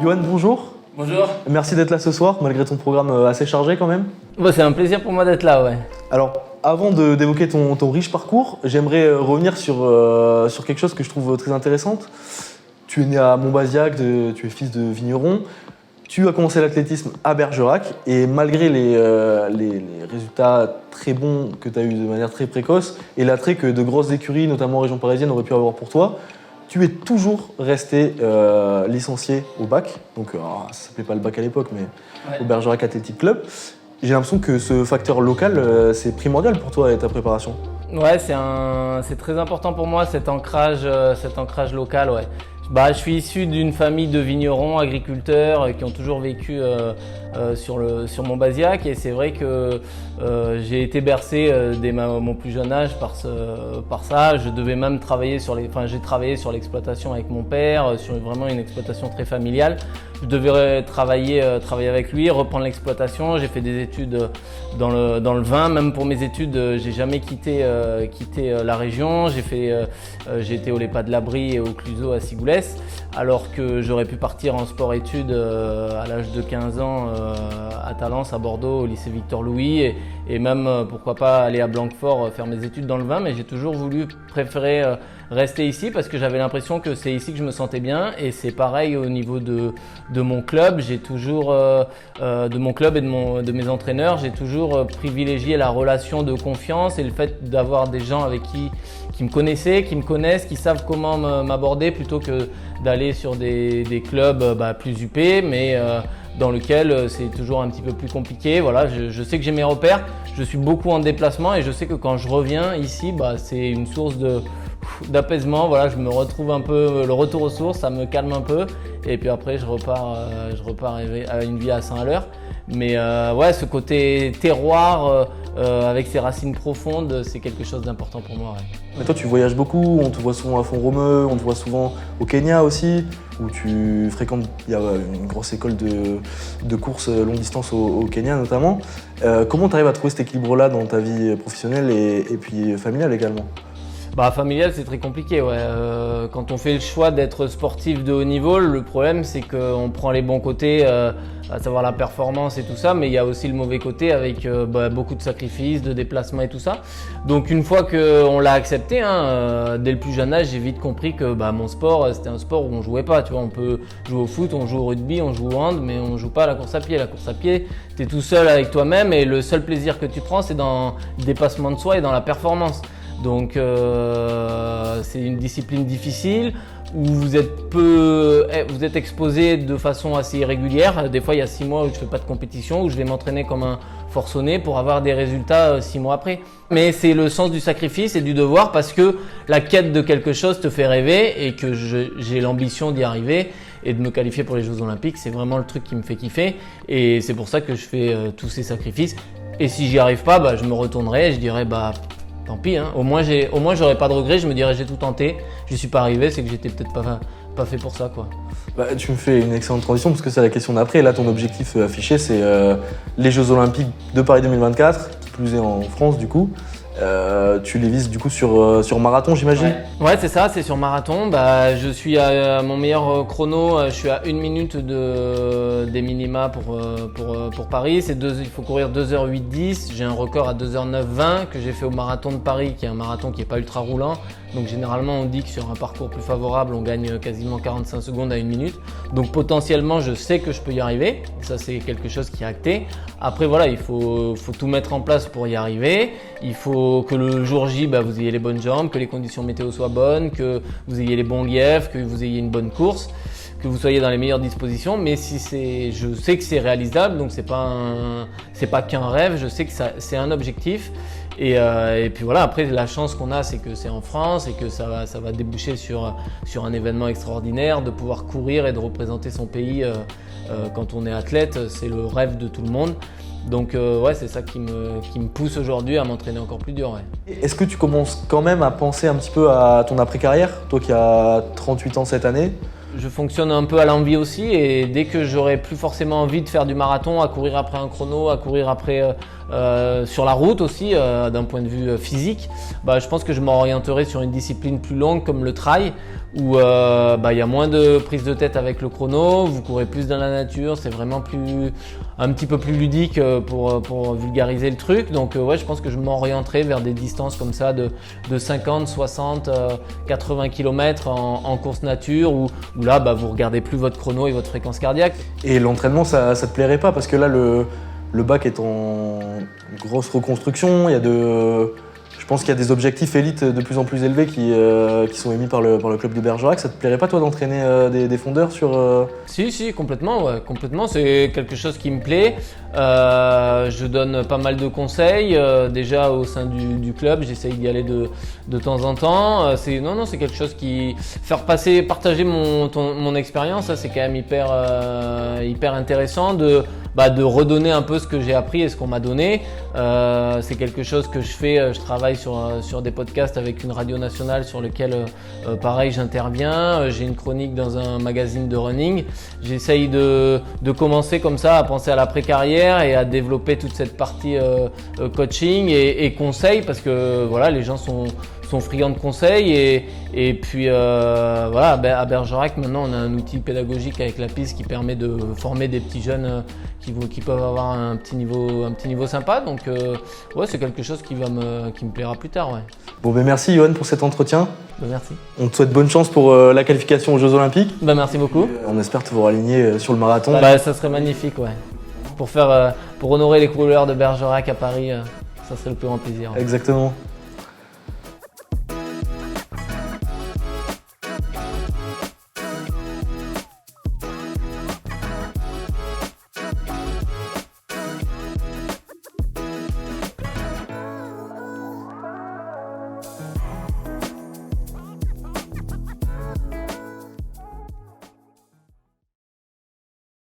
Johan, bonjour. Bonjour. Merci d'être là ce soir, malgré ton programme assez chargé quand même. C'est un plaisir pour moi d'être là, ouais. Alors, avant d'évoquer ton riche parcours, j'aimerais revenir sur quelque chose que je trouve très intéressante. Tu es né à Montbazillac, tu es fils de vigneron. Tu as commencé l'athlétisme à Bergerac et malgré les résultats très bons que tu as eu de manière très précoce et l'attrait que de grosses écuries, notamment en région parisienne, auraient pu avoir pour toi, tu es toujours resté licencié au bac. Donc, ça ne s'appelait pas le bac à l'époque, mais ouais, au Bergerac Athletic Club. J'ai l'impression que ce facteur local, c'est primordial pour toi et ta préparation. Ouais, c'est très important pour moi, cet ancrage local, ouais. Je suis issu d'une famille de vignerons, agriculteurs qui ont toujours vécu sur Montbazillac et c'est vrai que j'ai été bercé dès mon plus jeune âge par ça. Je devais même j'ai travaillé sur l'exploitation avec mon père, sur vraiment une exploitation très familiale. Je devais travailler avec lui, reprendre l'exploitation. J'ai fait des études dans le vin, même pour mes études, j'ai jamais quitté la région. J'ai été au Lépas de l'Abri et au Cluseau à Sigoulès, alors que j'aurais pu partir en sport-études à l'âge de 15 ans à Talence, à Bordeaux, au lycée Victor Louis et même pourquoi pas aller à Blanquefort faire mes études dans le vin, mais j'ai toujours préféré rester ici parce que j'avais l'impression que c'est ici que je me sentais bien et c'est pareil au niveau de mon club. J'ai toujours, de mon club et de mes entraîneurs, j'ai toujours privilégié la relation de confiance et le fait d'avoir des gens avec qui me connaissent, qui savent comment m'aborder plutôt que d'aller sur des clubs plus huppés, mais dans lequel c'est toujours un petit peu plus compliqué. Voilà, je sais que j'ai mes repères, je suis beaucoup en déplacement et je sais que quand je reviens ici, c'est une source d'apaisement. Voilà, je me retrouve un peu, le retour aux sources, ça me calme un peu et puis après je repars à une vie à 100 à l'heure. Mais ouais, ce côté terroir avec ses racines profondes, c'est quelque chose d'important pour moi. Ouais. Mais toi, tu voyages beaucoup, on te voit souvent à Font-Romeu, on te voit souvent au Kenya aussi, où tu fréquentes, il y a une grosse école de course longue distance au Kenya notamment. Comment tu arrives à trouver cet équilibre-là dans ta vie professionnelle et puis familiale également ? Familial, c'est très compliqué. Ouais. Quand on fait le choix d'être sportif de haut niveau, le problème c'est qu'on prend les bons côtés, à savoir la performance et tout ça, mais il y a aussi le mauvais côté avec beaucoup de sacrifices, de déplacements et tout ça. Donc une fois qu'on l'a accepté, dès le plus jeune âge, j'ai vite compris que mon sport, c'était un sport où on jouait pas. Tu vois, on peut jouer au foot, on joue au rugby, on joue au hand, mais on joue pas à la course à pied. La course à pied, tu es tout seul avec toi-même et le seul plaisir que tu prends, c'est dans le dépassement de soi et dans la performance. Donc c'est une discipline difficile où vous êtes exposé de façon assez irrégulière. Des fois, il y a 6 mois où je fais pas de compétition, où je vais m'entraîner comme un forcené pour avoir des résultats 6 mois après. Mais c'est le sens du sacrifice et du devoir parce que la quête de quelque chose te fait rêver et que j'ai l'ambition d'y arriver et de me qualifier pour les Jeux Olympiques. C'est vraiment le truc qui me fait kiffer et c'est pour ça que je fais tous ces sacrifices. Et si j'y arrive pas, je me retournerai et je dirais tant pis, au moins j'aurais pas de regrets, je me dirais j'ai tout tenté, je suis pas arrivé, c'est que j'étais peut-être pas fait pour ça quoi. Tu me fais une excellente transition parce que c'est la question d'après. Là, ton objectif affiché, c'est les Jeux Olympiques de Paris 2024, qui plus est en France du coup. Tu les vises du coup sur marathon, j'imagine ? Ouais, c'est ça, c'est sur marathon. Je suis à mon meilleur chrono, je suis à 1 minute des minima pour Paris. Il faut courir 2h08-10. J'ai un record à 2h09-20 que j'ai fait au marathon de Paris, qui est un marathon qui n'est pas ultra roulant. Donc généralement, on dit que sur un parcours plus favorable, on gagne quasiment 45 secondes à 1 minute. Donc potentiellement, je sais que je peux y arriver. Ça, c'est quelque chose qui est acté. Après, voilà, il faut tout mettre en place pour y arriver. Il faut que le jour J, vous ayez les bonnes jambes, que les conditions météo soient bonnes, que vous ayez les bons lièvres, que vous ayez une bonne course, que vous soyez dans les meilleures dispositions. Mais je sais que c'est réalisable, donc c'est pas qu'un rêve. Je sais que c'est un objectif. Et puis voilà, après la chance qu'on a, c'est que c'est en France et que ça va déboucher sur un événement extraordinaire, de pouvoir courir et de représenter son pays quand on est athlète, c'est le rêve de tout le monde. Donc ouais, c'est ça qui me pousse aujourd'hui à m'entraîner encore plus dur. Ouais. Est-ce que tu commences quand même à penser un petit peu à ton après-carrière, toi qui as 38 ans cette année ? Je fonctionne un peu à l'envie aussi et dès que j'aurai plus forcément envie de faire du marathon, à courir après un chrono, à courir après sur la route aussi d'un point de vue physique, je pense que je m'orienterai sur une discipline plus longue comme le trail où il y a moins de prise de tête avec le chrono, vous courez plus dans la nature, c'est vraiment un petit peu plus ludique pour vulgariser le truc. Donc ouais, je pense que je m'orienterai vers des distances comme ça de 50, 60, 80 km en course nature où là vous regardez plus votre chrono et votre fréquence cardiaque. Et l'entraînement, ça te plairait pas parce que là, le bac est en grosse reconstruction. Je pense qu'il y a des objectifs élites de plus en plus élevés qui sont émis par le club de Bergerac. Ça te plairait pas, toi, d'entraîner des fondeurs sur… Si, complètement, ouais, complètement. C'est quelque chose qui me plaît. Je donne pas mal de conseils. Déjà au sein du club, j'essaye d'y aller de temps en temps. C'est quelque chose qui… partager mon expérience, ça, c'est quand même hyper intéressant de redonner un peu ce que j'ai appris et ce qu'on m'a donné. C'est quelque chose que je fais, je travaille sur des podcasts avec une radio nationale sur lequel pareil j'interviens. J'ai une chronique dans un magazine de running. J'essaye de commencer comme ça à penser à l'après-carrière et à développer toute cette partie coaching et conseil parce que voilà, les gens sont friands de conseils et puis à Bergerac maintenant on a un outil pédagogique avec la piste qui permet de former des petits jeunes qui peuvent avoir un petit niveau sympa, donc ouais, c'est quelque chose qui me plaira plus tard. Ouais. Bon, merci Johan pour cet entretien. Merci. On te souhaite bonne chance pour la qualification aux Jeux Olympiques. Merci beaucoup. On espère te voir aligner sur le marathon. Ça serait magnifique, ouais. Pour honorer les couleurs de Bergerac à Paris, ça serait le plus grand plaisir. Ouais. Exactement.